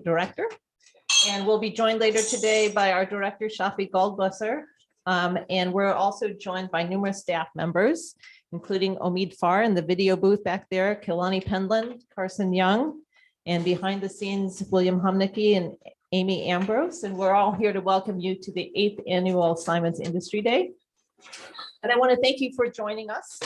Director. And we'll be joined later today by our Director, Shafi Goldwasser. And we're also joined by numerous staff members, including Omid Farr in the video booth back there, Kilani Pendlin, Carson Young, and behind the scenes, William Humnicki and Amy Ambrose. And we're all here to welcome you to the 8th annual Simons Industry Day. And I want to thank you for joining us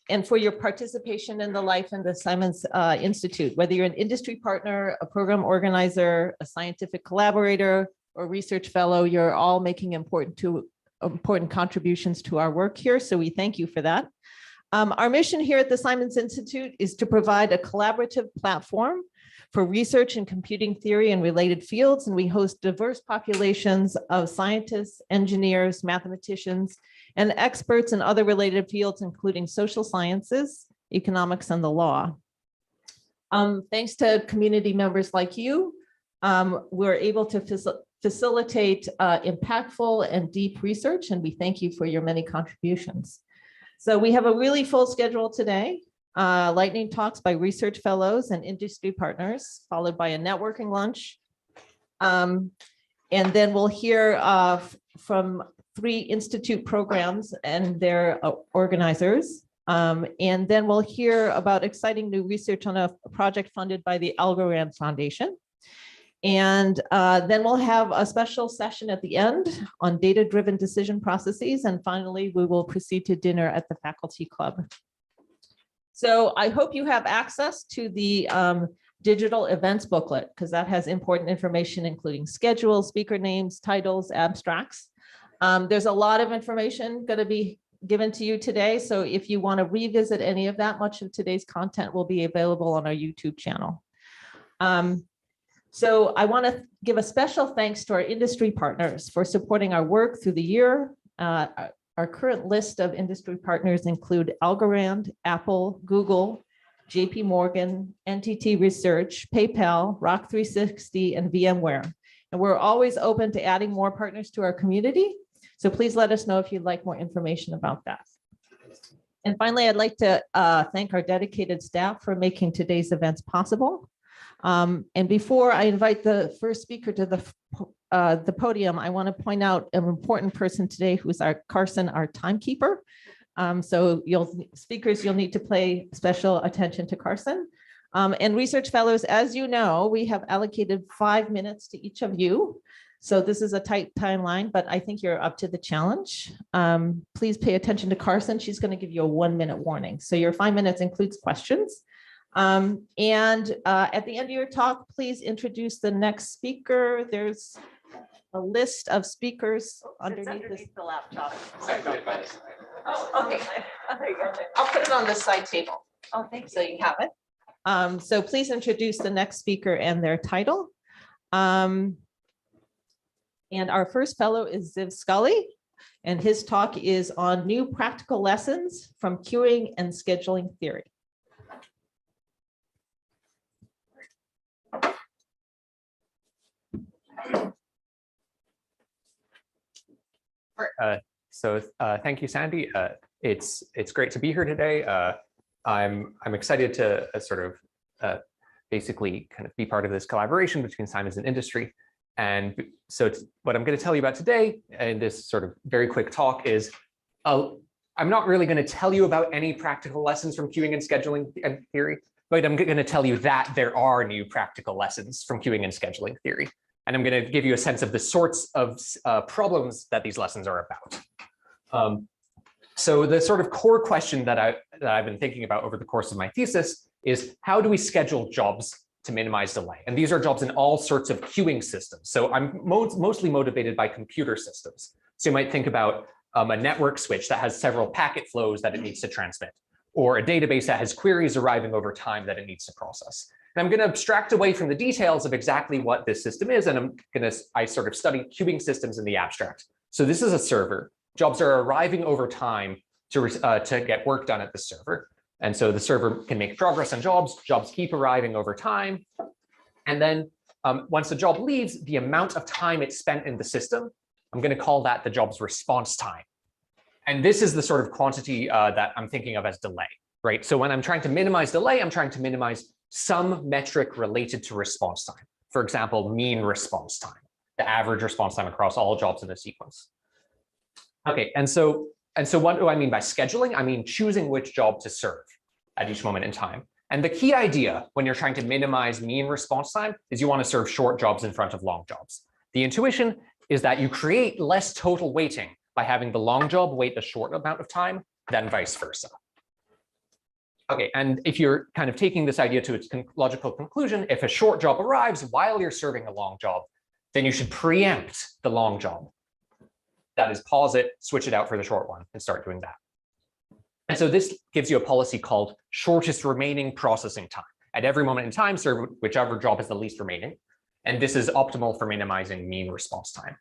and for your participation in the life in the Simons Institute, whether you're an industry partner, a program organizer, a scientific collaborator, or research fellow, you're all making important contributions to our work here. So we thank you for that. Our mission here at the Simons Institute is to provide a collaborative platform for research in computing theory and related fields. And we host diverse populations of scientists, engineers, mathematicians, and experts in other related fields, including social sciences, economics, and the law. Thanks to community members like you, we're able to facilitate impactful and deep research, and we thank you for your many contributions. So we have a really full schedule today. Lightning talks by research fellows and industry partners, followed by a networking lunch. And then we'll hear from 3 institute programs and their organizers. And then we'll hear about exciting new research on a project funded by the Algorand Foundation. And then we'll have a special session at the end on data-driven decision processes. And finally, we will proceed to dinner at the faculty club. So I hope you have access to the digital events booklet, because that has important information, including schedules, speaker names, titles, abstracts. There's a lot of information going to be given to you today. So if you want to revisit any of that, much of today's content will be available on our YouTube channel. So I want to give a special thanks to our industry partners for supporting our work through the year. Our current list of industry partners include Algorand, Apple, Google, JP Morgan, NTT Research, PayPal, Rock 360, and VMware. And we're always open to adding more partners to our community. So please let us know if you'd like more information about that. And finally, I'd like to thank our dedicated staff for making today's events possible. And before I invite the first speaker to the podium, I want to point out an important person today, who's our Carson, our timekeeper. So you'll need to pay special attention to Carson. And research fellows, as you know, we have allocated 5 minutes to each of you. So this is a tight timeline, but I think you're up to the challenge. Please pay attention to Carson. She's going to give you a 1-minute warning. So your 5 minutes includes questions. And at the end of your talk, please introduce the next speaker. There's a list of speakers underneath the laptop. Oh, okay. I'll put it on the side table. Oh, thank you. So you have it. So please introduce the next speaker and their title. And our first fellow is Ziv Scully, and his talk is on new practical lessons from queuing and scheduling theory. Thank you, Sandy. It's great to be here today. I'm excited to basically kind of be part of this collaboration between Simons and industry. And so what I'm going to tell you about today in this sort of very quick talk is I'm not really going to tell you about any practical lessons from queuing and scheduling theory, but I'm going to tell you that there are new practical lessons from queuing and scheduling theory. And I'm going to give you a sense of the sorts of problems that these lessons are about. So the sort of core question that I've been thinking about over the course of my thesis is, how do we schedule jobs to minimize delay? And these are jobs in all sorts of queuing systems. So I'm mostly motivated by computer systems. So you might think about a network switch that has several packet flows that it needs to transmit, or a database that has queries arriving over time that it needs to process. And I'm going to abstract away from the details of exactly what this system is, and I sort of study queuing systems in the abstract. So this is a server. Jobs are arriving over time to get work done at the server. And so the server can make progress on jobs. Jobs keep arriving over time. And then once the job leaves, the amount of time it's spent in the system, I'm going to call that the job's response time. And this is the sort of quantity that I'm thinking of as delay, right? So when I'm trying to minimize delay, I'm trying to minimize some metric related to response time. For example, mean response time, the average response time across all jobs in a sequence. Okay, and so what do I mean by scheduling? I mean choosing which job to serve at each moment in time. And the key idea when you're trying to minimize mean response time is you want to serve short jobs in front of long jobs. The intuition is that you create less total waiting by having the long job wait a short amount of time than vice versa. Okay, and if you're kind of taking this idea to its logical conclusion, if a short job arrives while you're serving a long job, then you should preempt the long job. That is, pause it, switch it out for the short one, and start doing that. And so this gives you a policy called shortest remaining processing time. At every moment in time, serve whichever job is the least remaining. And this is optimal for minimizing mean response time.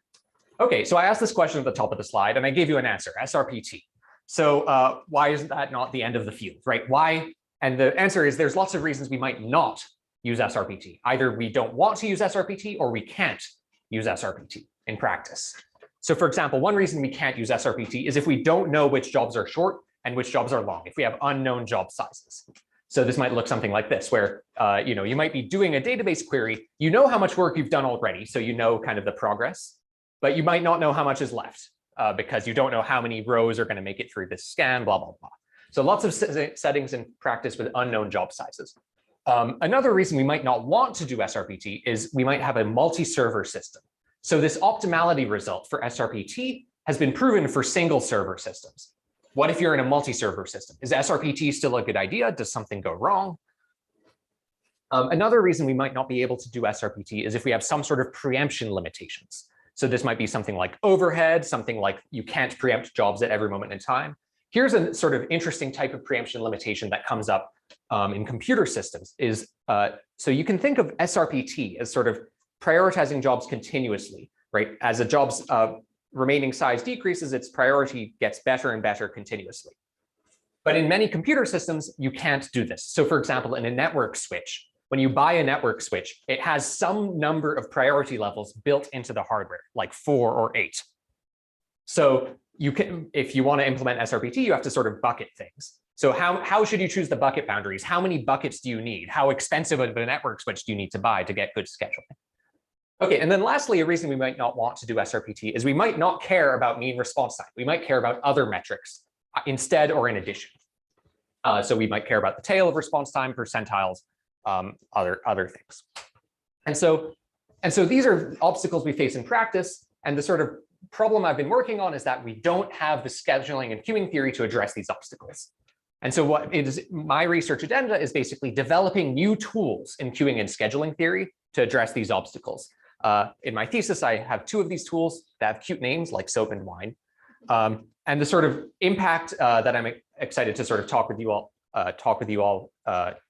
Okay, so I asked this question at the top of the slide, and I gave you an answer, SRPT. So why is that not the end of the field, right? Why? And the answer is there's lots of reasons we might not use SRPT. Either we don't want to use SRPT or we can't use SRPT in practice. So for example, one reason we can't use SRPT is if we don't know which jobs are short and which jobs are long, if we have unknown job sizes. So this might look something like this, where you might be doing a database query, you know how much work you've done already, so you know kind of the progress, but you might not know how much is left because you don't know how many rows are going to make it through this scan, blah, blah, blah. So lots of settings in practice with unknown job sizes. Another reason we might not want to do SRPT is we might have a multi-server system. So this optimality result for SRPT has been proven for single server systems. What if you're in a multi-server system? Is SRPT still a good idea? Does something go wrong? Another reason we might not be able to do SRPT is if we have some sort of preemption limitations. So this might be something like overhead, something like you can't preempt jobs at every moment in time. Here's a sort of interesting type of preemption limitation that comes up in computer systems is, so you can think of SRPT as sort of prioritizing jobs continuously, right? As a job's remaining size decreases, its priority gets better and better continuously. But in many computer systems, you can't do this. So for example, in a network switch, when you buy a network switch, it has some number of priority levels built into the hardware, like 4 or 8. So you can, if you want to implement SRPT, you have to sort of bucket things. So how should you choose the bucket boundaries? How many buckets do you need? How expensive of a network switch do you need to buy to get good scheduling? Okay, and then lastly, a reason we might not want to do SRPT is we might not care about mean response time. We might care about other metrics instead or in addition. So we might care about the tail of response time, percentiles, other things. And so these are obstacles we face in practice. And the sort of problem I've been working on is that we don't have the scheduling and queuing theory to address these obstacles. And so what is my research agenda is basically developing new tools in queuing and scheduling theory to address these obstacles. In my thesis, I have 2 of these tools that have cute names like soap and wine. And the sort of impact that I'm excited to sort of talk with you all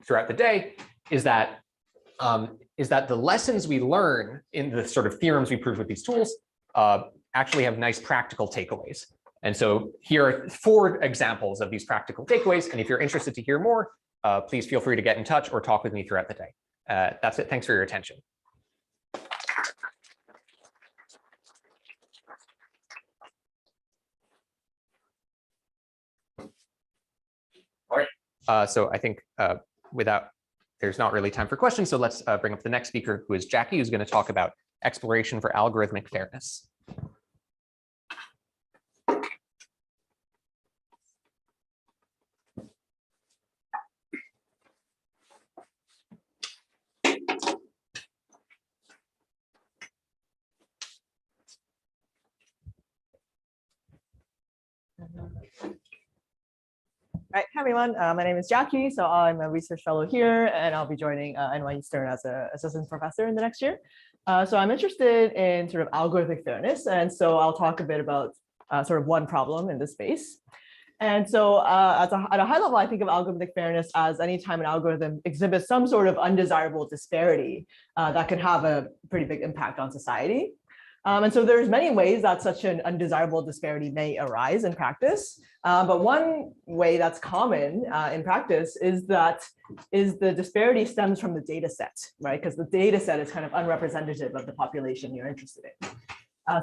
throughout the day is that the lessons we learn in the sort of theorems we prove with these tools actually have nice practical takeaways. And so here are 4 examples of these practical takeaways. And if you're interested to hear more, please feel free to get in touch or talk with me throughout the day. That's it. Thanks for your attention. All right. So I think there's not really time for questions. So let's bring up the next speaker, who is Jackie, who's going to talk about exploration for algorithmic fairness. All right, hi everyone. My name is Jackie. So I'm a research fellow here, and I'll be joining NYU Stern as an assistant professor in the next year. So I'm interested in sort of algorithmic fairness, and so I'll talk a bit about sort of one problem in this space. And so at a high level, I think of algorithmic fairness as any time an algorithm exhibits some sort of undesirable disparity that can have a pretty big impact on society. And so there's many ways that such an undesirable disparity may arise in practice. But one way that's common in practice is the disparity stems from the data set, right? Because the data set is kind of unrepresentative of the population you're interested in.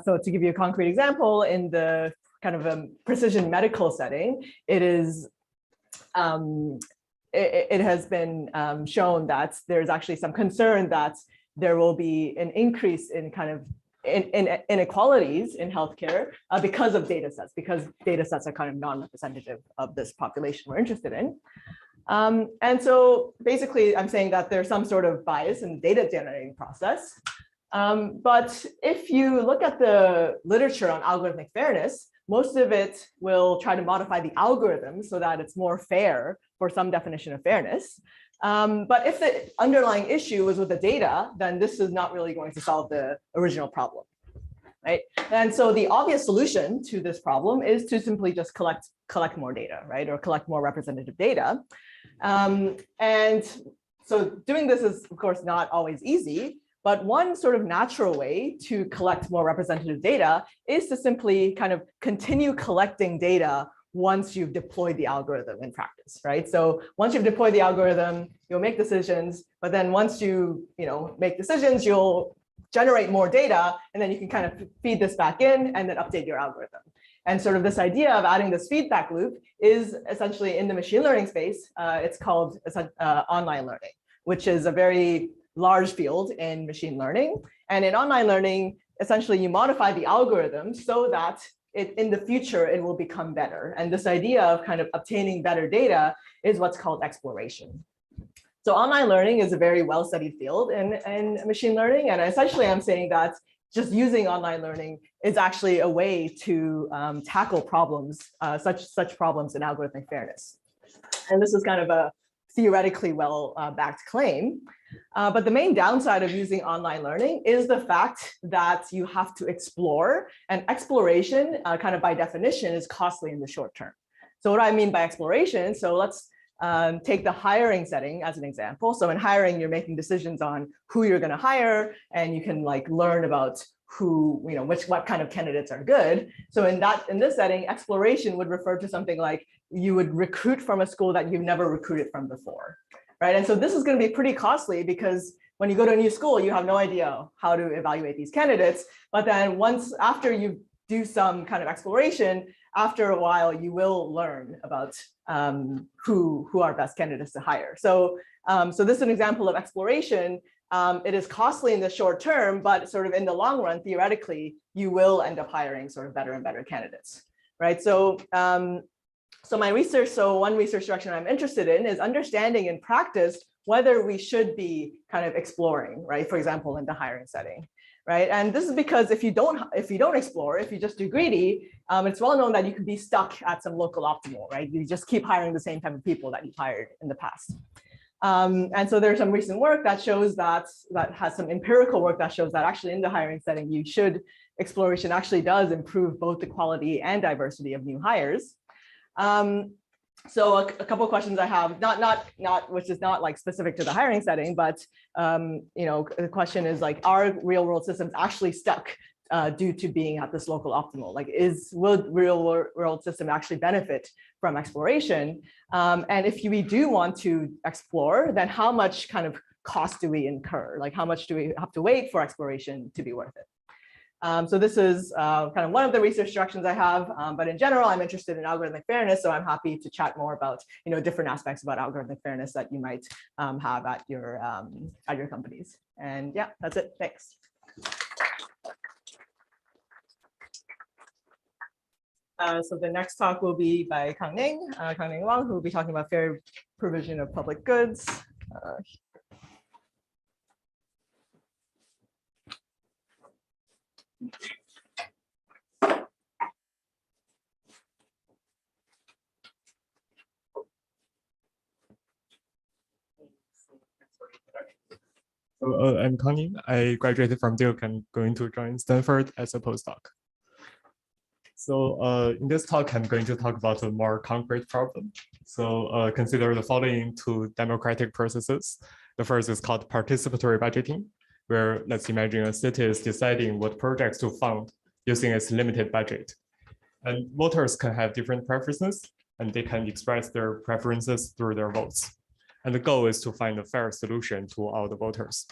So to give you a concrete example, in the kind of a precision medical setting, it is it has been shown that there's actually some concern that there will be an increase in kind of inequalities in healthcare because of data sets, because data sets are kind of non-representative of this population we're interested in. And so basically, I'm saying that there's some sort of bias in the data generating process. But if you look at the literature on algorithmic fairness, most of it will try to modify the algorithm so that it's more fair for some definition of fairness. But if the underlying issue was with the data, then this is not really going to solve the original problem, right? And so the obvious solution to this problem is to simply just collect more data, right? Or collect more representative data. And so doing this is, of course, not always easy, but one sort of natural way to collect more representative data is to simply kind of continue collecting data once you've deployed the algorithm in practice, right? So once you've deployed the algorithm, you'll make decisions, but then once you make decisions, you'll generate more data, and then you can kind of feed this back in and then update your algorithm. And sort of this idea of adding this feedback loop is essentially in the machine learning space. It's called online learning, which is a very large field in machine learning. And in online learning, essentially you modify the algorithm so that in the future, it will become better. And this idea of kind of obtaining better data is what's called exploration. So online learning is a very well-studied field in machine learning. And essentially, I'm saying that just using online learning is actually a way to tackle problems, such problems in algorithmic fairness. And this is kind of a theoretically well-backed claim. But the main downside of using online learning is the fact that you have to explore, and exploration kind of by definition is costly in the short term. So what do I mean by exploration? So let's take the hiring setting as an example. So in hiring, you're making decisions on who you're going to hire, and you can like learn about what kind of candidates are good. So in this setting, exploration would refer to something like you would recruit from a school that you've never recruited from before, right? And so this is going to be pretty costly because when you go to a new school, you have no idea how to evaluate these candidates. But then after you do some kind of exploration, after a while, you will learn about who are best candidates to hire. So this is an example of exploration. It is costly in the short term, but sort of in the long run, theoretically, you will end up hiring sort of better and better candidates, right? So one research direction I'm interested in is understanding in practice whether we should be kind of exploring, right? For example, in the hiring setting, right? And this is because if you don't explore, if you just do greedy, it's well known that you can be stuck at some local optimal, right? You just keep hiring the same type of people that you've hired in the past. And so there's some recent work that shows that has some empirical work that shows that actually in the hiring setting, exploration actually does improve both the quality and diversity of new hires. So a couple of questions I have, not which is not like specific to the hiring setting, but the question is like, are real world systems actually stuck due to being at this local optimal? Like, will real world system actually benefit from exploration? And if we do want to explore, then how much kind of cost do we incur? Like, how much do we have to wait for exploration to be worth it? So this is kind of one of the research directions I have, but in general, I'm interested in algorithmic fairness, so I'm happy to chat more about different aspects about algorithmic fairness that you might have at your companies. And yeah, that's it. Thanks. So the next talk will be by Kang-Ning Wang, who will be talking about fair provision of public goods. So I'm Kang-Ning. I graduated from Duke and going to join Stanford as a postdoc. So in this talk, I'm going to talk about a more concrete problem. So consider the following two democratic processes. The first is called participatory budgeting, where let's imagine a city is deciding what projects to fund using its limited budget. And voters can have different preferences, and they can express their preferences through their votes. And the goal is to find a fair solution to all the voters.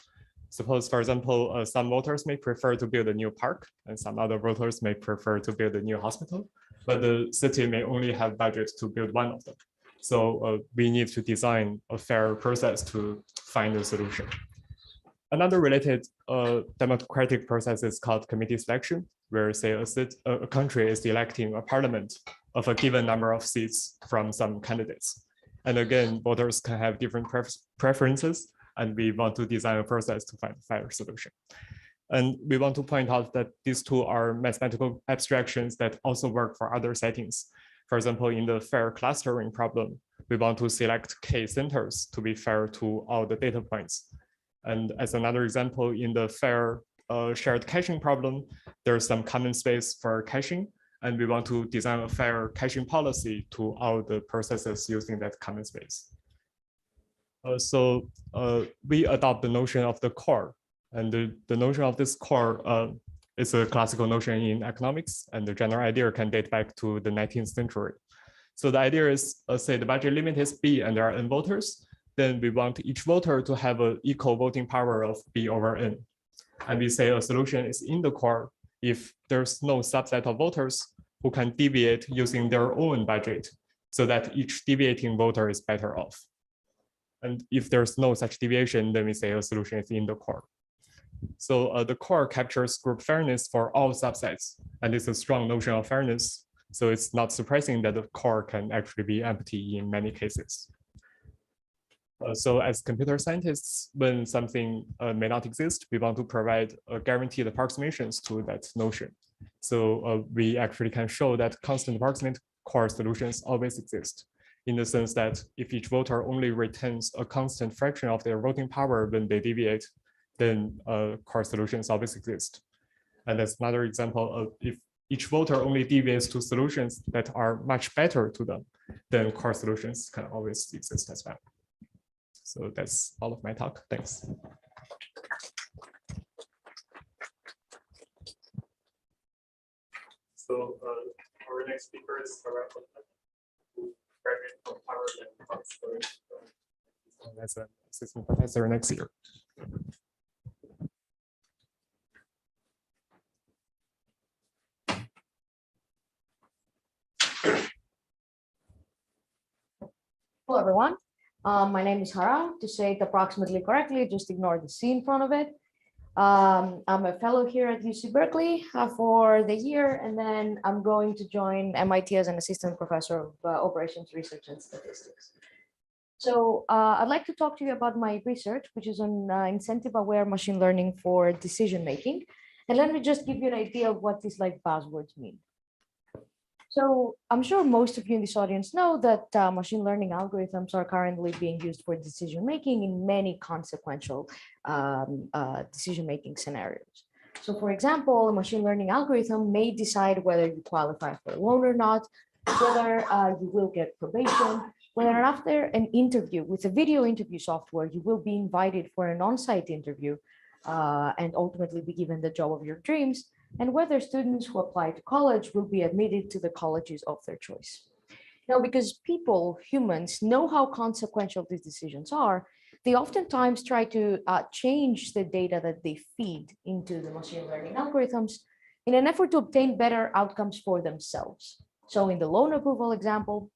Suppose, for example, some voters may prefer to build a new park, and some other voters may prefer to build a new hospital, but the city may only have budget to build one of them. So we need to design a fair process to find a solution. Another related democratic process is called committee selection, where say a country is electing a parliament of a given number of seats from some candidates. And again, voters can have different preferences, and we want to design a process to find a fair solution. And we want to point out that these two are mathematical abstractions that also work for other settings. For example, in the fair clustering problem, we want to select K centers to be fair to all the data points. And as another example, in the fair shared caching problem, there's some common space for caching, and we want to design a fair caching policy to all the processes using that common space. So we adopt the notion of the core, and the notion of this core is a classical notion in economics, and the general idea can date back to the 19th century. So the idea is, say the budget limit is B and there are n voters, then we want each voter to have an equal voting power of B over N. And we say a solution is in the core if there's no subset of voters who can deviate using their own budget so that each deviating voter is better off. And if there's no such deviation, then we say a solution is in the core. So the core captures group fairness for all subsets, and it's a strong notion of fairness. So it's not surprising that the core can actually be empty in many cases. So as computer scientists, when something may not exist, we want to provide guaranteed approximations to that notion. So we actually can show that constant approximate core solutions always exist, in the sense that if each voter only retains a constant fraction of their voting power when they deviate, then core solutions always exist. And that's another example of if each voter only deviates to solutions that are much better to them, then core solutions can always exist as well. So that's all of my talk. Thanks. So our next speaker is Harald, who graduated from Harvard and Oxford as an assistant professor next year. Hello, everyone. My name is Hara. To say it approximately correctly, just ignore the C in front of it. I'm a fellow here at UC Berkeley for the year, and then I'm going to join MIT as an assistant professor of operations research and statistics. So I'd like to talk to you about my research, which is on incentive-aware machine learning for decision-making. And let me just give you an idea of what these like buzzwords mean. So I'm sure most of you in this audience know that machine learning algorithms are currently being used for decision-making in many consequential decision-making scenarios. So for example, a machine learning algorithm may decide whether you qualify for a loan or not, whether you will get probation, whether after an interview with a video interview software, you will be invited for an on-site interview and ultimately be given the job of your dreams, and whether students who apply to college will be admitted to the colleges of their choice. Now, because people, humans, know how consequential these decisions are, they oftentimes try to change the data that they feed into the machine learning algorithms in an effort to obtain better outcomes for themselves. So in the loan approval example,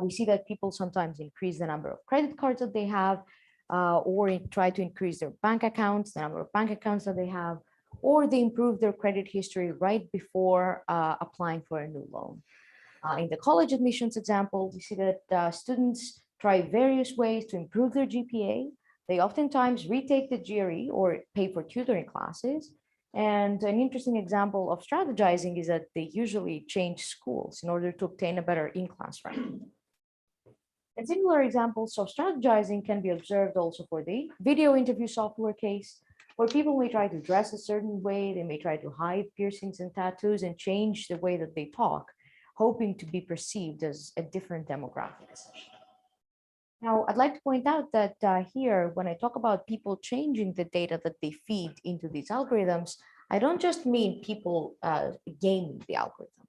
we see that people sometimes increase the number of credit cards that they have, or try to increase their bank accounts, the number of bank accounts that they have, or they improve their credit history right before applying for a new loan. In the college admissions example, we see that students try various ways to improve their GPA. They oftentimes retake the GRE or pay for tutoring classes. And an interesting example of strategizing is that they usually change schools in order to obtain a better in-class ranking. And similar examples of strategizing can be observed also for the video interview software case, where people may try to dress a certain way, they may try to hide piercings and tattoos and change the way that they talk, hoping to be perceived as a different demographic. Now, I'd like to point out that here, when I talk about people changing the data that they feed into these algorithms, I don't just mean people gaming the algorithm.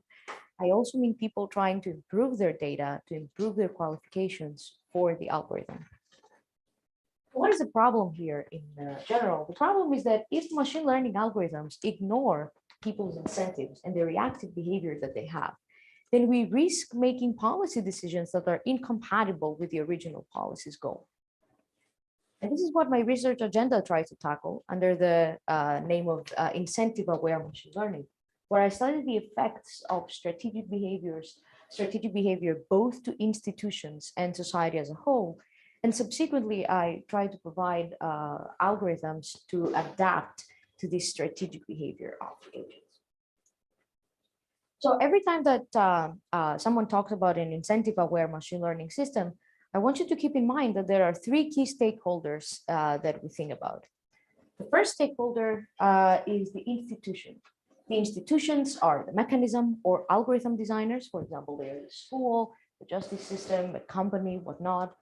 I also mean people trying to improve their data, to improve their qualifications for the algorithm. What is the problem here in general? The problem is that if machine learning algorithms ignore people's incentives and the reactive behavior that they have, then we risk making policy decisions that are incompatible with the original policy's goal. And this is what my research agenda tries to tackle under the name of incentive-aware machine learning, where I studied the effects of strategic behavior both to institutions and society as a whole. And subsequently, I tried to provide algorithms to adapt to this strategic behavior of agents. So every time that someone talks about an incentive-aware machine learning system, I want you to keep in mind that there are three key stakeholders that we think about. The first stakeholder is the institution. The institutions are the mechanism or algorithm designers. For example, they're the school, the justice system, a company, whatnot.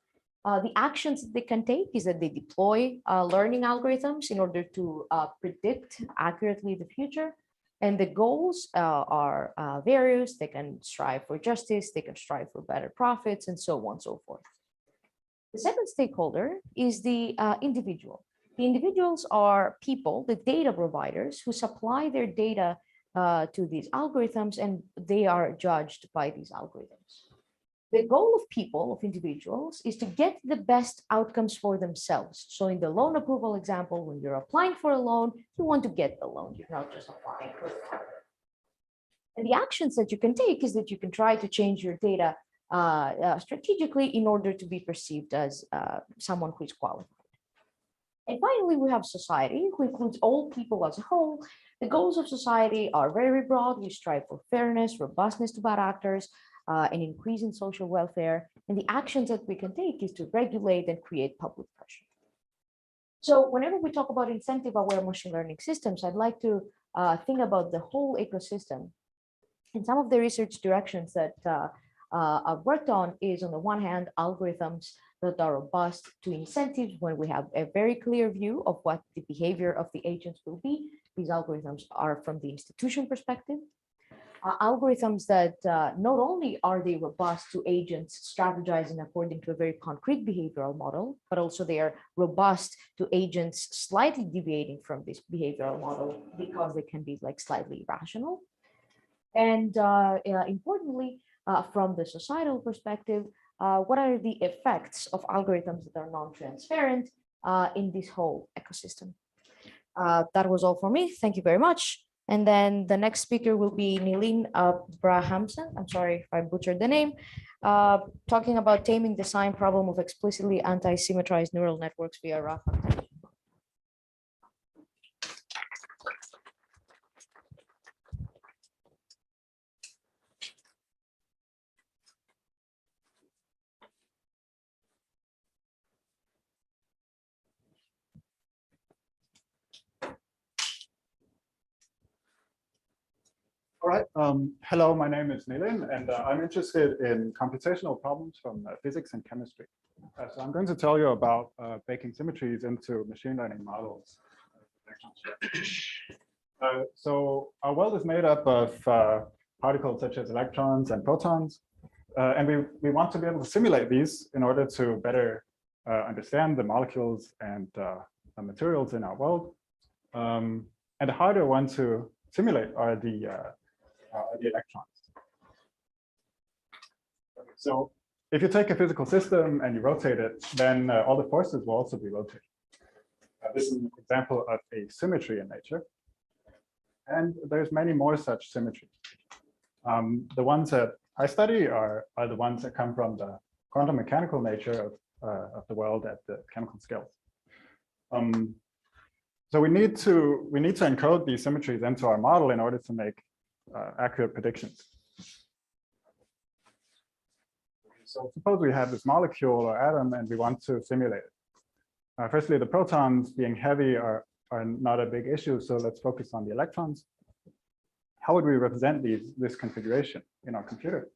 The actions that they can take is that they deploy learning algorithms in order to predict accurately the future. And the goals are various. They can strive for justice, they can strive for better profits, and so on and so forth. The second stakeholder is the individual. The individuals are people, the data providers, who supply their data to these algorithms, and they are judged by these algorithms. The goal of people, of individuals, is to get the best outcomes for themselves. So in the loan approval example, when you're applying for a loan, you want to get the loan. You're not just applying for it. And the actions that you can take is that you can try to change your data strategically in order to be perceived as someone who is qualified. And finally, we have society, who includes all people as a whole. The goals of society are very broad. We strive for fairness, robustness to bad actors, an increase in social welfare. And the actions that we can take is to regulate and create public pressure. So whenever we talk about incentive-aware machine learning systems, I'd like to think about the whole ecosystem. And some of the research directions that I've worked on is, on the one hand, algorithms that are robust to incentives when we have a very clear view of what the behavior of the agents will be. These algorithms are from the institution perspective. Algorithms that not only are they robust to agents strategizing according to a very concrete behavioral model, but also they are robust to agents slightly deviating from this behavioral model because they can be like slightly irrational. And importantly, from the societal perspective, what are the effects of algorithms that are non-transparent in this whole ecosystem? That was all for me. Thank you very much. And then the next speaker will be Nilin Abrahamsen. I'm sorry if I butchered the name, talking about taming the sign problem of explicitly anti-symmetrized neural networks via RAF attention. All right. Hello, my name is Nilin, and I'm interested in computational problems from physics and chemistry. So I'm going to tell you about baking symmetries into machine learning models. So our world is made up of particles such as electrons and protons, and we want to be able to simulate these in order to better understand the molecules and the materials in our world. And the harder one to simulate are the electrons. So if you take a physical system and you rotate it, then all the forces will also be rotated. This is an example of a symmetry in nature. And there's many more such symmetries. The ones that I study are the ones that come from the quantum mechanical nature of the world at the chemical scales. So we need to encode these symmetries into our model in order to make accurate predictions. So suppose we have this molecule or atom and we want to simulate it. Firstly, the protons being heavy are not a big issue, so let's focus on the electrons. How would we represent this configuration in our computer?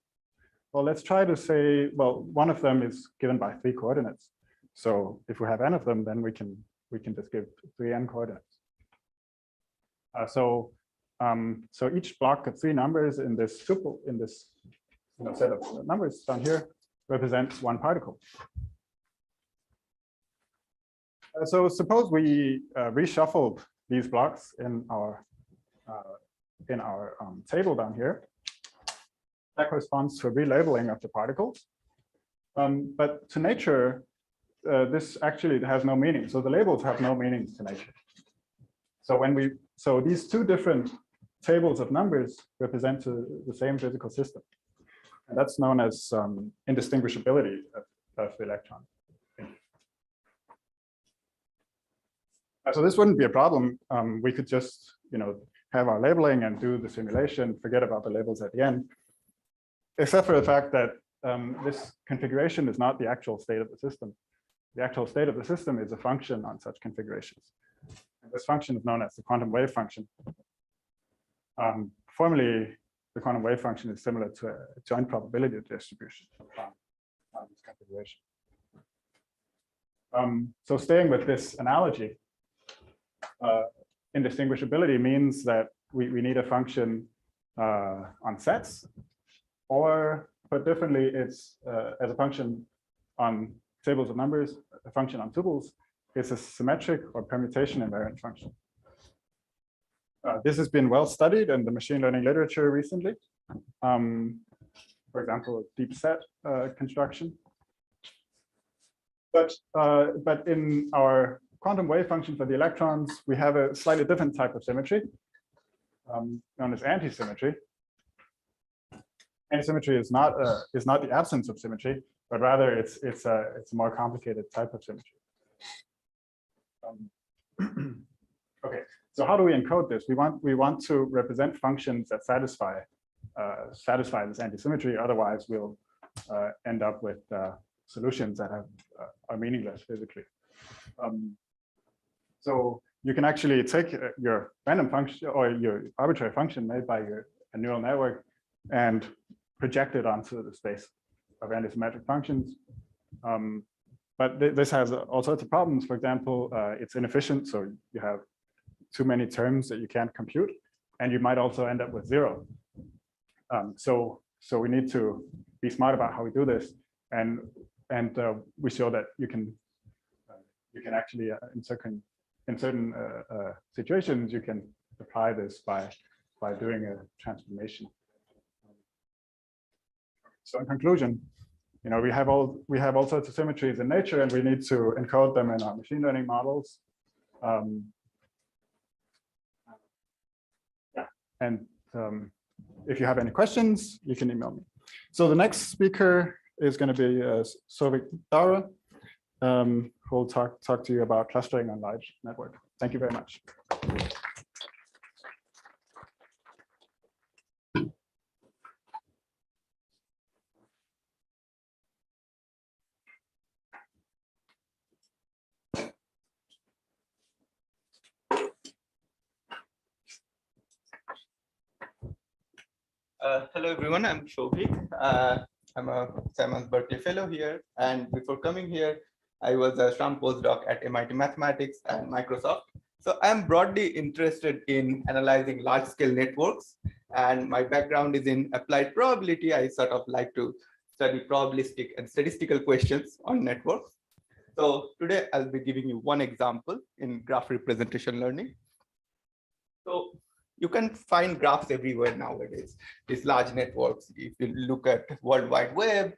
Well, let's try to say, well, one of them is given by 3 coordinates. So if we have n of them, then we can just give 3n coordinates. So each block of 3 numbers in this set of numbers down here represents 1 particle. So suppose we reshuffled these blocks in our table down here. that corresponds to a relabeling of the particles. But to nature, this actually has no meaning. So the labels have no meaning to nature. So these two different tables of numbers represent the same physical system. And that's known as indistinguishability of the electron. So this wouldn't be a problem. We could just, have our labeling and do the simulation, forget about the labels at the end, except for the fact that this configuration is not the actual state of the system. The actual state of the system is a function on such configurations. And this function is known as the quantum wave function. Formally, the quantum wave function is similar to a joint probability distribution on this configuration. So staying with this analogy, indistinguishability means that we need a function on sets, or put differently, it's as a function on tables of numbers, a function on tuples is a symmetric or permutation invariant function. This has been well studied in the machine learning literature recently. For example, deep set construction. But in our quantum wave function for the electrons, we have a slightly different type of symmetry, known as antisymmetry. Antisymmetry is not the absence of symmetry, but rather it's a more complicated type of symmetry. Okay, so how do we encode this? We want to represent functions that satisfy this antisymmetry. Otherwise, we'll end up with solutions that are meaningless physically. So you can actually take your random function or your arbitrary function made by a neural network and project it onto the space of antisymmetric functions. But this has all sorts of problems. For example, it's inefficient, so you have too many terms that you can't compute, and you might also end up with zero. So we need to be smart about how we do this, and we show that you can actually in certain situations you can apply this by doing a transformation. So in conclusion, we have all sorts of symmetries in nature, and we need to encode them in our machine learning models. If you have any questions, you can email me. So the next speaker is going to be Souvik Dara, who will talk to you about clustering on large network. Thank you very much. Hello, everyone. I'm Souvik. I'm a Simons Berkeley Fellow here. And before coming here, I was a Shram postdoc at MIT Mathematics and Microsoft. So I'm broadly interested in analyzing large-scale networks. And my background is in applied probability. I sort of like to study probabilistic and statistical questions on networks. So today I'll be giving you one example in graph representation learning. So you can find graphs everywhere nowadays, these large networks. If you look at World Wide Web,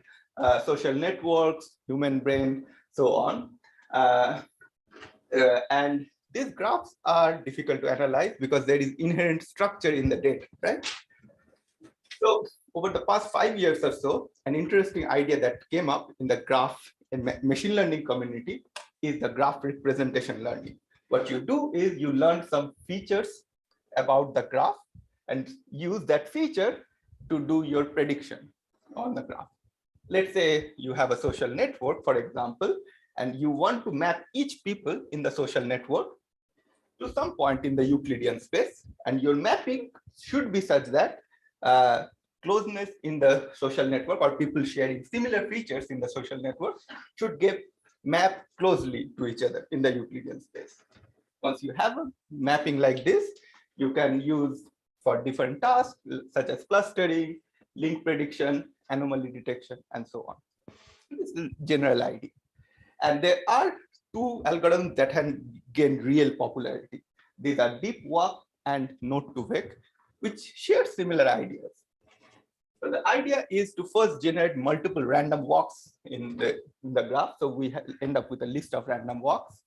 social networks, human brain, so on. And these graphs are difficult to analyze because there is inherent structure in the data, right? So over the past 5 years or so, an interesting idea that came up in the graph and machine learning community is the graph representation learning. What you do is you learn some features about the graph and use that feature to do your prediction on the graph. Let's say you have a social network, for example, and you want to map each people in the social network to some point in the Euclidean space, and your mapping should be such that closeness in the social network or people sharing similar features in the social network should get mapped closely to each other in the Euclidean space. Once you have a mapping like this, you can use for different tasks such as clustering, link prediction, anomaly detection, and so on. This is the general idea. And there are two algorithms that have gained real popularity. These are DeepWalk and Node2Vec, which share similar ideas. So the idea is to first generate multiple random walks in the graph. So we end up with a list of random walks.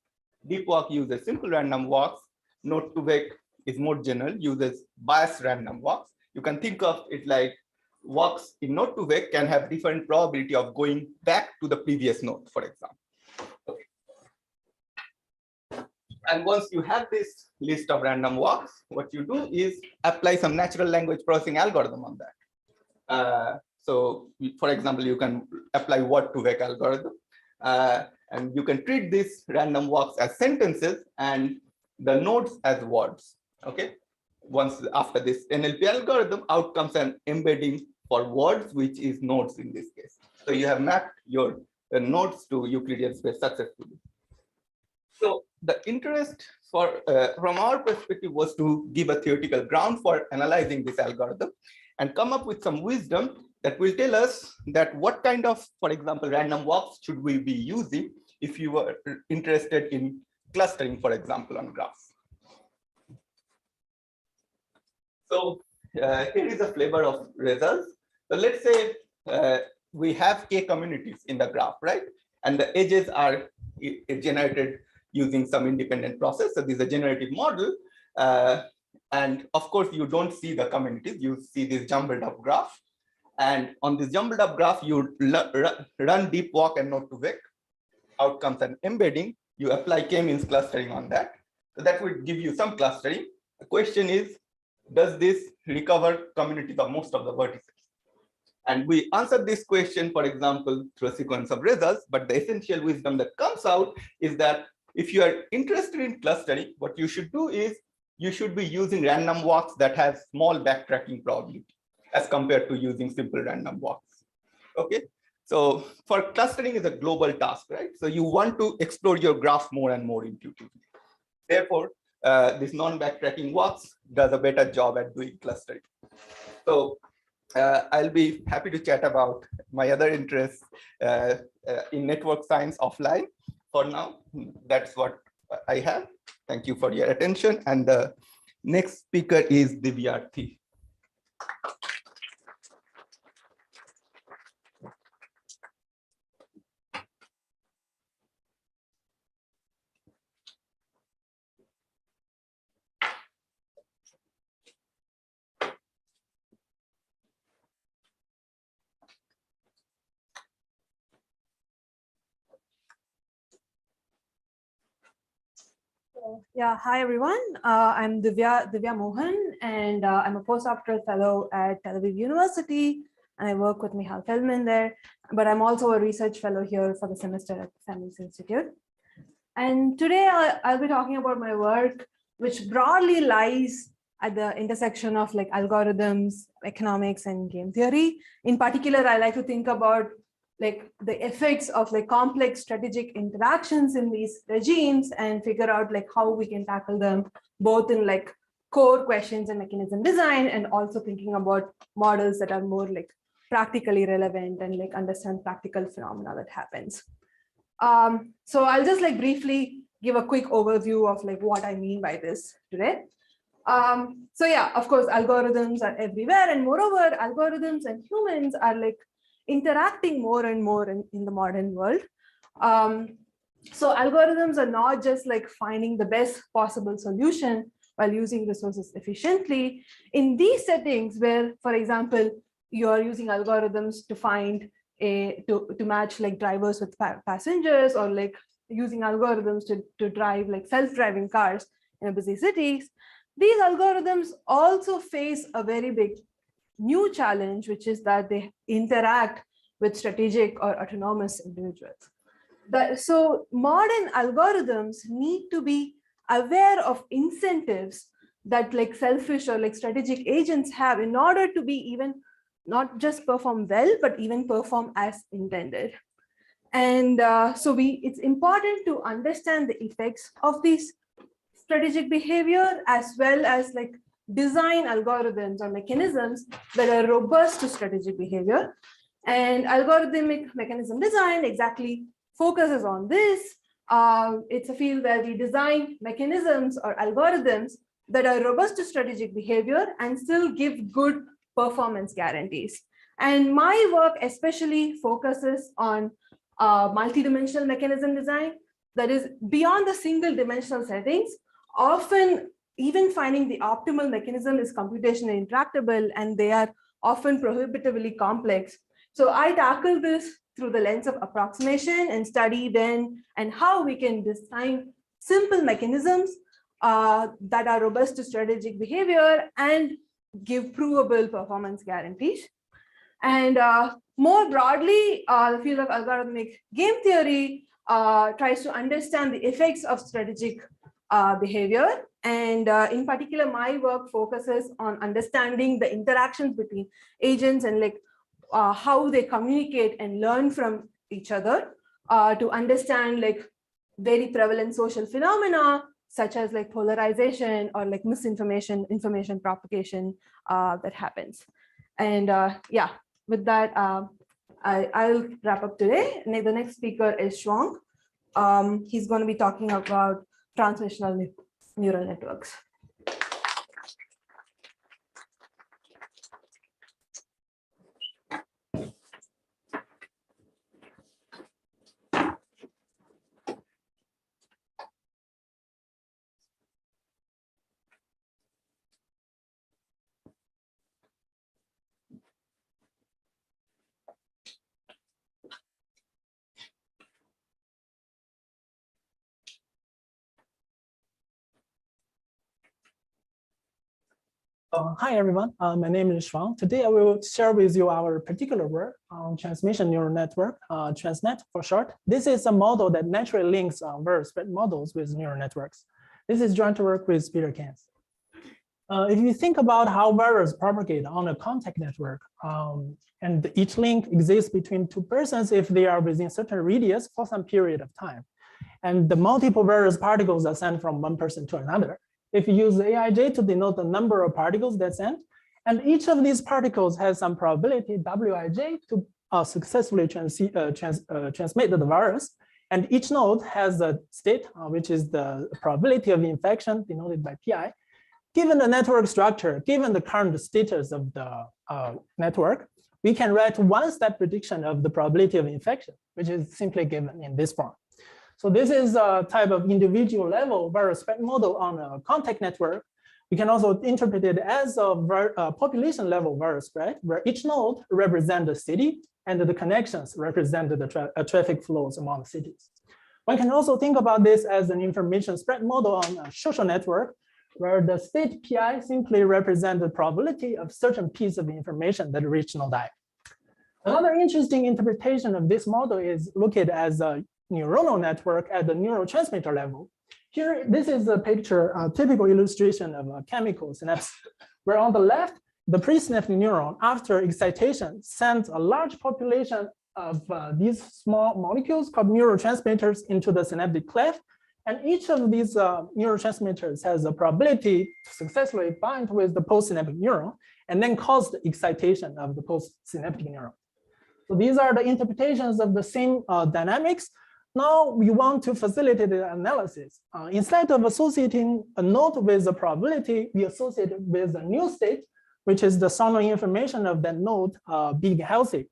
Deep walk uses simple random walks. Node2Vec is more general, uses biased random walks. You can think of it like walks in Node2Vec can have different probability of going back to the previous node, for example. Okay. And once you have this list of random walks, what you do is apply some natural language processing algorithm on that. So for example, you can apply word2vec algorithm, and you can treat these random walks as sentences and the nodes as words. Okay. Once after this NLP algorithm, out comes an embedding for words, which is nodes in this case. So you have mapped your nodes to Euclidean space successfully. So the interest for from our perspective was to give a theoretical ground for analyzing this algorithm and come up with some wisdom that will tell us that what kind of, for example, random walks should we be using if you were interested in clustering, for example, on graphs. So here is a flavor of results. So let's say we have k communities in the graph, right? And the edges are generated using some independent process. So this is a generative model. And of course, you don't see the communities. You see this jumbled up graph. And on this jumbled up graph, you run deep walk and Node2Vec. Out comes an embedding. You apply k-means clustering on that. So that would give you some clustering. The question is, does this recover communities of most of the vertices? And we answered this question, for example, through a sequence of results. But the essential wisdom that comes out is that if you are interested in clustering, what you should do is you should be using random walks that have small backtracking probability as compared to using simple random walks. Okay, so for clustering is a global task, right? So you want to explore your graph more and more intuitively. Therefore, this non-backtracking walks does a better job at doing clustering. So I'll be happy to chat about my other interests in network science offline. For now, that's what I have. Thank you for your attention. And the next speaker is Divyarthi. Yeah, hi everyone. I'm Divya Mohan, and I'm a postdoctoral fellow at Tel Aviv University, and I work with Michal Feldman there. But I'm also a research fellow here for the semester at the Feminist Institute. And today I'll be talking about my work, which broadly lies at the intersection of like algorithms, economics, and game theory. In particular, I like to think about like the effects of like complex strategic interactions in these regimes and figure out like how we can tackle them both in like core questions and mechanism design, and also thinking about models that are more like practically relevant and like understand practical phenomena that happens. So I'll just like briefly give a quick overview of like what I mean by this today. So yeah, of course, algorithms are everywhere, and moreover, algorithms and humans are like interacting more and more in the modern world. So algorithms are not just like finding the best possible solution while using resources efficiently. In these settings where, for example, you are using algorithms to find to match like drivers with passengers, or like using algorithms to drive like self-driving cars in busy cities, these algorithms also face a very big new challenge, which is that they interact with strategic or autonomous individuals. So modern algorithms need to be aware of incentives that like selfish or like strategic agents have in order to be even not just perform well, but even perform as intended. And so it's important to understand the effects of these strategic behavior, as well as like design algorithms or mechanisms that are robust to strategic behavior. And algorithmic mechanism design exactly focuses on this. It's a field where we design mechanisms or algorithms that are robust to strategic behavior and still give good performance guarantees. And my work especially focuses on multidimensional mechanism design, that is beyond the single dimensional settings. Often even finding the optimal mechanism is computationally intractable, and they are often prohibitively complex. So I tackle this through the lens of approximation and study when and how we can design simple mechanisms that are robust to strategic behavior and give provable performance guarantees. And more broadly, the field of algorithmic game theory tries to understand the effects of strategic behavior. And in particular, my work focuses on understanding the interactions between agents and like how they communicate and learn from each other to understand like very prevalent social phenomena such as like polarization or like misinformation, information propagation that happens. And yeah, with that, I'll wrap up today. And the next speaker is Shuang. He's going to be talking about transmissional neural networks. Hi, everyone. My name is Shuang. Today, I will share with you our particular work on transmission neural network, TransNet for short. This is a model that naturally links various spread models with neural networks. This is joint work with Peter Kans. If you think about how variables propagate on a contact network, and each link exists between two persons if they are within certain radius for some period of time, and the multiple various particles are sent from one person to another. If you use Aij to denote the number of particles that's sent, and each of these particles has some probability Wij to successfully transmit the virus, and each node has a state, which is the probability of infection denoted by Pi. Given the network structure, given the current status of the network, we can write one-step prediction of the probability of infection, which is simply given in this form. So this is a type of individual level various spread model on a contact network. We can also interpret it as a population level various spread, where each node represents the city and the connections represent the traffic flows among the cities. One can also think about this as an information spread model on a social network, where the state Pi simply represents the probability of certain piece of information that reach node I. Another interesting interpretation of this model is looked at as a neuronal network at the neurotransmitter level. Here, this is a picture, a typical illustration of a chemical synapse, where on the left, the presynaptic neuron, after excitation, sends a large population of these small molecules called neurotransmitters into the synaptic cleft. And each of these neurotransmitters has a probability to successfully bind with the postsynaptic neuron and then cause the excitation of the postsynaptic neuron. So these are the interpretations of the same dynamics. Now we want to facilitate the analysis. Instead of associating a node with a probability, we associate it with a new state, which is the surrounding information of that node being healthy.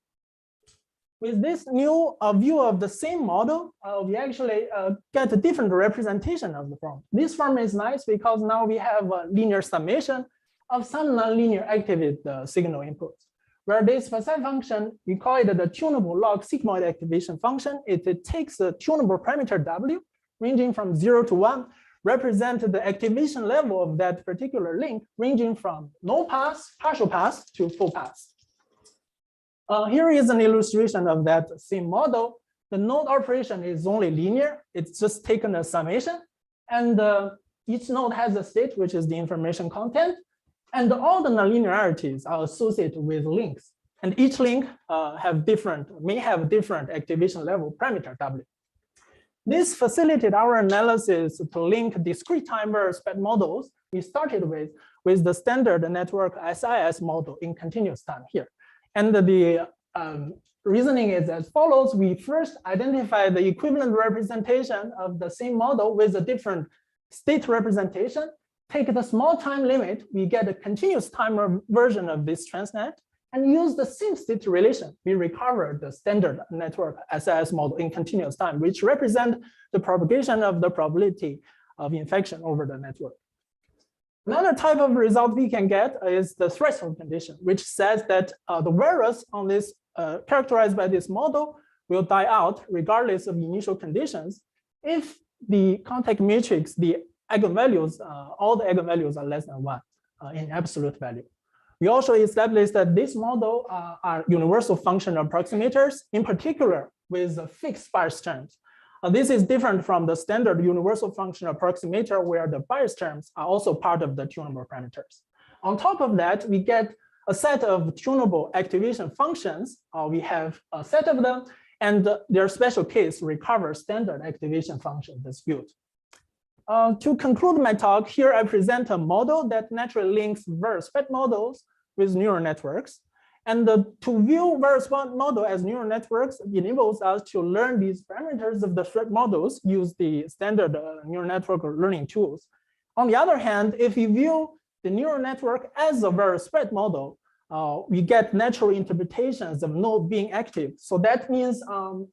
With this new view of the same model, we actually get a different representation of the form. This form is nice because now we have a linear summation of some nonlinear activated signal inputs. Where this Facet function, we call it the tunable log sigmoid activation function. It takes a tunable parameter W ranging from 0 to 1, represent the activation level of that particular link ranging from no pass, partial pass to full pass. Here is an illustration of that same model. The node operation is only linear. It's just taken a summation. And each node has a state, which is the information content. And all the nonlinearities are associated with links. And each link may have different activation level parameter W. This facilitated our analysis to link discrete time various spread models we started with the standard network SIS model in continuous time here. And the reasoning is as follows. We first identify the equivalent representation of the same model with a different state representation. Take the small time limit, we get a continuous time version of this TransNet. and use the same state relation, we recover the standard network SIS model in continuous time, which represent the propagation of the probability of infection over the network. Another type of result we can get is the threshold condition, which says that the virus on this characterized by this model will die out regardless of initial conditions if the contact matrix, the eigenvalues, all the eigenvalues are less than 1 in absolute value. We also established that this model are universal function approximators, in particular with fixed bias terms. This is different from the standard universal function approximator where the bias terms are also part of the tunable parameters. On top of that, we get a set of tunable activation functions. We have a set of them, and their special case recovers standard activation function dispute. To conclude my talk, here I present a model that naturally links various SPED models with neural networks. And to view various model as neural networks enables us to learn these parameters of the SPED models, use the standard neural network learning tools. On the other hand, if we view the neural network as a very SPED model, we get natural interpretations of node being active. So that means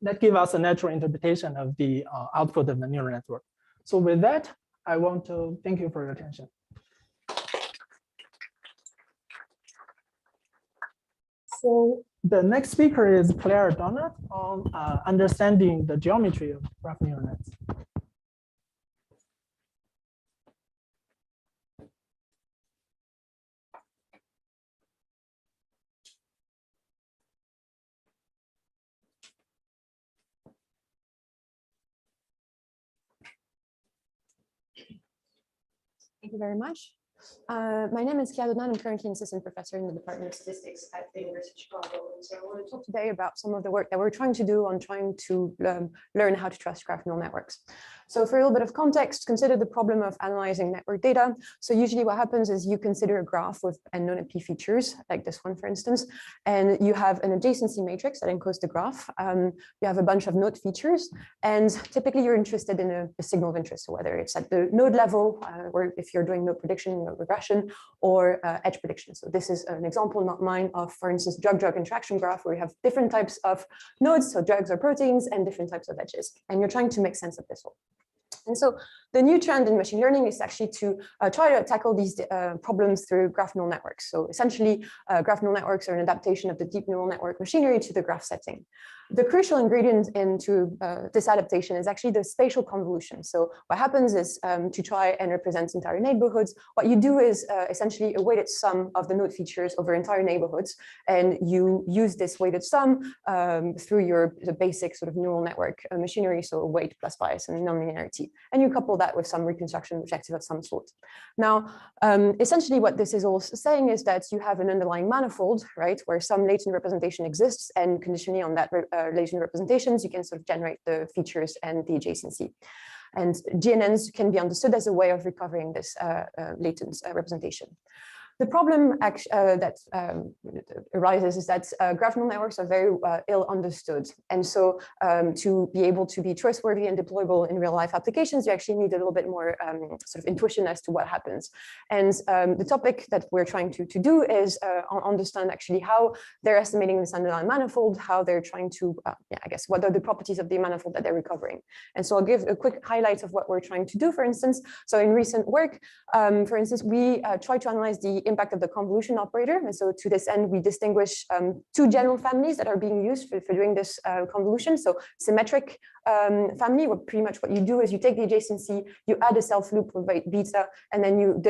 that gives us a natural interpretation of the output of the neural network. So with that, I want to thank you for your attention. So the next speaker is Claire Donat on understanding the geometry of graph neural nets. Thank you very much. My name is Claire Donat. I'm currently an assistant professor in the Department of Statistics at the University of Chicago. And so I want to talk today about some of the work that we're trying to do on trying to learn how to trust graph neural networks. So for a little bit of context, consider the problem of analyzing network data. So usually what happens is you consider a graph with n known p features, like this one, for instance, and you have an adjacency matrix that encodes the graph. You have a bunch of node features, and typically you're interested in a signal of interest, so whether it's at the node level, or if you're doing node prediction, node regression, or edge prediction. So this is an example, not mine, of, for instance, drug-drug interaction graph, where you have different types of nodes, so drugs or proteins, and different types of edges, and you're trying to make sense of this all. And so the new trend in machine learning is actually to try to tackle these problems through graph neural networks. So essentially, graph neural networks are an adaptation of the deep neural network machinery to the graph setting. The crucial ingredient into this adaptation is actually the spatial convolution. So what happens is to try and represent entire neighborhoods, what you do is essentially a weighted sum of the node features over entire neighborhoods. And you use this weighted sum through the basic sort of neural network machinery, so weight plus bias and nonlinearity. And you couple that with some reconstruction objective of some sort. Now, essentially what this is also saying is that you have an underlying manifold, right, where some latent representation exists, and conditionally on that latent representations, you can sort of generate the features and the adjacency. And GNNs can be understood as a way of recovering this latent representation. The problem that arises is that graph neural networks are very ill understood. And so to be able to be trustworthy and deployable in real life applications, you actually need a little bit more sort of intuition as to what happens. And the topic that we're trying to do is understand actually how they're estimating this underlying manifold, how they're trying to, I guess, what are the properties of the manifold that they're recovering. And so I'll give a quick highlight of what we're trying to do, for instance. So in recent work, for instance, we try to analyze the impact of the convolution operator. And so to this end, we distinguish two general families that are being used for doing this convolution. So symmetric family, where pretty much what you do is you take the adjacency, you add a self loop with weight beta, and then you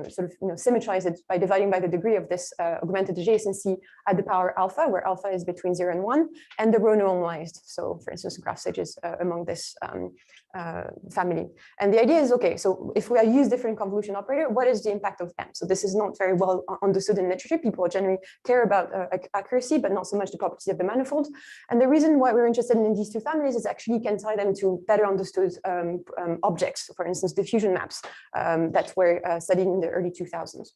sort of symmetrize it by dividing by the degree of this augmented adjacency at the power alpha, where alpha is between 0 and 1, and the row normalized. So for instance, graph stages among this family. And the idea is, okay, so if we use different convolution operator, what is the impact of M? So this is not very well understood in literature. People generally care about accuracy, but not so much the properties of the manifold. And the reason why we're interested in these two families is actually can tie them to better understood objects, for instance, diffusion maps that were studied in the early 2000s.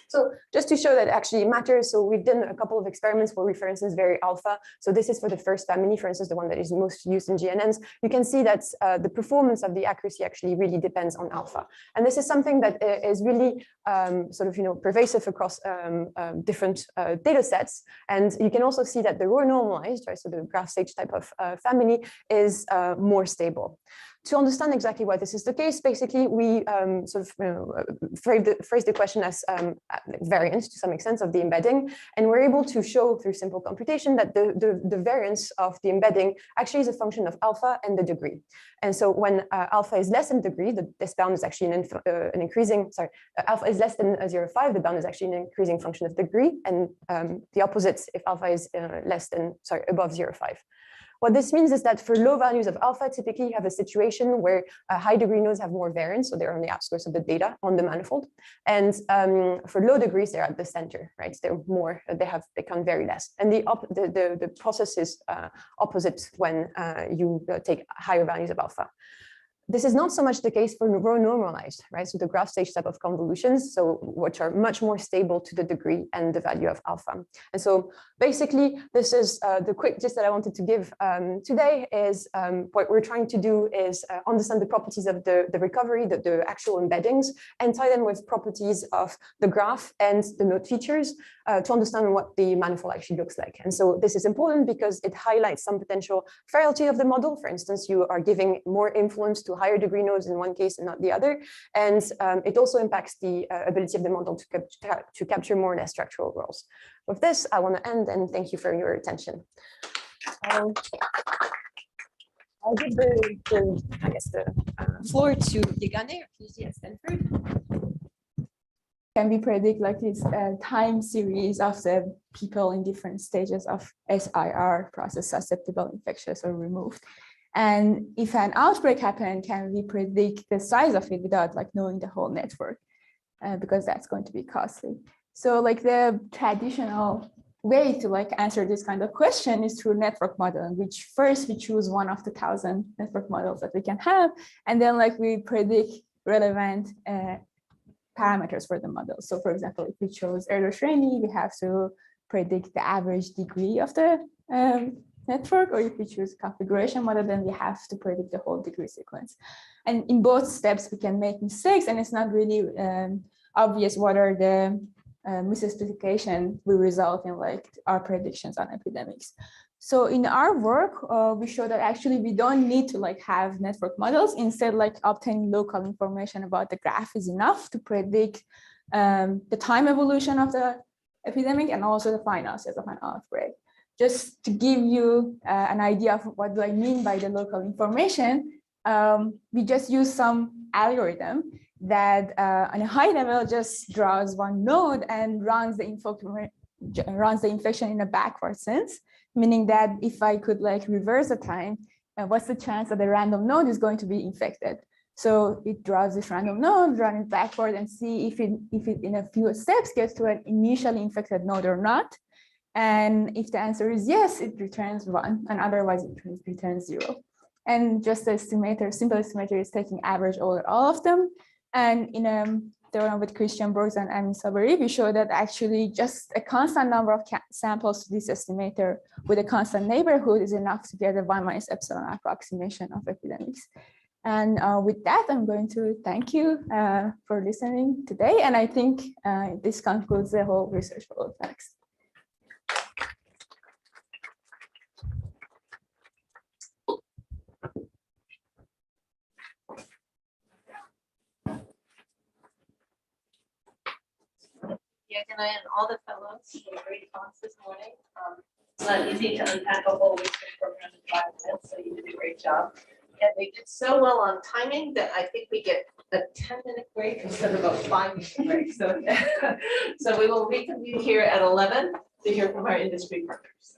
So just to show that actually it matters, so we've done a couple of experiments where we, for instance, vary alpha. So this is for the first family, for instance, the one that is most used in GNNs. You can see that the performance of the accuracy actually really depends on alpha. And this is something that is really sort of, pervasive across different data sets. And you can also see that the row normalized, right, so the graph stage type of family is more stable. To understand exactly why this is the case, basically, we sort of phrase the question as variance to some extent of the embedding. And we're able to show through simple computation that the variance of the embedding actually is a function of alpha and the degree. And so when alpha is less than degree, this bound is actually an increasing, alpha is less than 0.5, the bound is actually an increasing function of degree, and the opposite if alpha is above 0.5. What this means is that for low values of alpha, typically you have a situation where high degree nodes have more variance, so they're on the outskirts of the data on the manifold. And for low degrees, they're at the center, right? They're more, they have become very less. And the process is opposite when you take higher values of alpha. This is not so much the case for row normalized, right? So the graph stage type of convolutions, so which are much more stable to the degree and the value of alpha. And so basically, this is the quick gist that I wanted to give today is what we're trying to do is understand the properties of the recovery, the actual embeddings, and tie them with properties of the graph and the node features to understand what the manifold actually looks like. And so this is important because it highlights some potential frailty of the model. For instance, you are giving more influence to higher degree nodes in one case and not the other. And it also impacts the ability of the model to capture more or less structural roles. With this, I want to end and thank you for your attention. I'll give the floor to Yegane, PhD at Stanford. Can we predict like this time series of the people in different stages of SIR process, susceptible, infectious, or removed? And if an outbreak happened, can we predict the size of it without like knowing the whole network? Because that's going to be costly. So like the traditional way to like answer this kind of question is through network modeling, which first we choose one of the 1,000 network models that we can have. And then like we predict relevant parameters for the model. So for example, if we chose Erdős-Rényi, we have to predict the average degree of the network, or if we choose configuration model, then we have to predict the whole degree sequence. And in both steps, we can make mistakes, and it's not really obvious whether the misspecification will result in like our predictions on epidemics. So in our work, we show that actually we don't need to like have network models. Instead, like obtaining local information about the graph is enough to predict the time evolution of the epidemic and also the final stage of an outbreak. Just to give you an idea of what do I mean by the local information, we just use some algorithm that on a high level just draws one node and runs the infection in a backward sense, meaning that if I could like reverse the time, what's the chance that the random node is going to be infected? So it draws this random node, run it backward and see if it in a few steps gets to an initially infected node or not. And if the answer is yes, it returns 1, and otherwise it returns 0. And just the estimator, simple estimator is taking average over all of them. And in the one with Christian Brooks and Amin Sabari, we show that actually just a constant number of samples to this estimator with a constant neighborhood is enough to get a 1 - epsilon approximation of epidemics. And with that, I'm going to thank you for listening today. And I think this concludes the whole research follow. Thanks. Yegane and all the fellows for great talks this morning. It's not easy to unpack a whole research program in 5 minutes, so you did a great job. And they did so well on timing that I think we get a 10-minute break instead of a 5-minute break. So, so we will reconvene here at 11 to hear from our industry partners.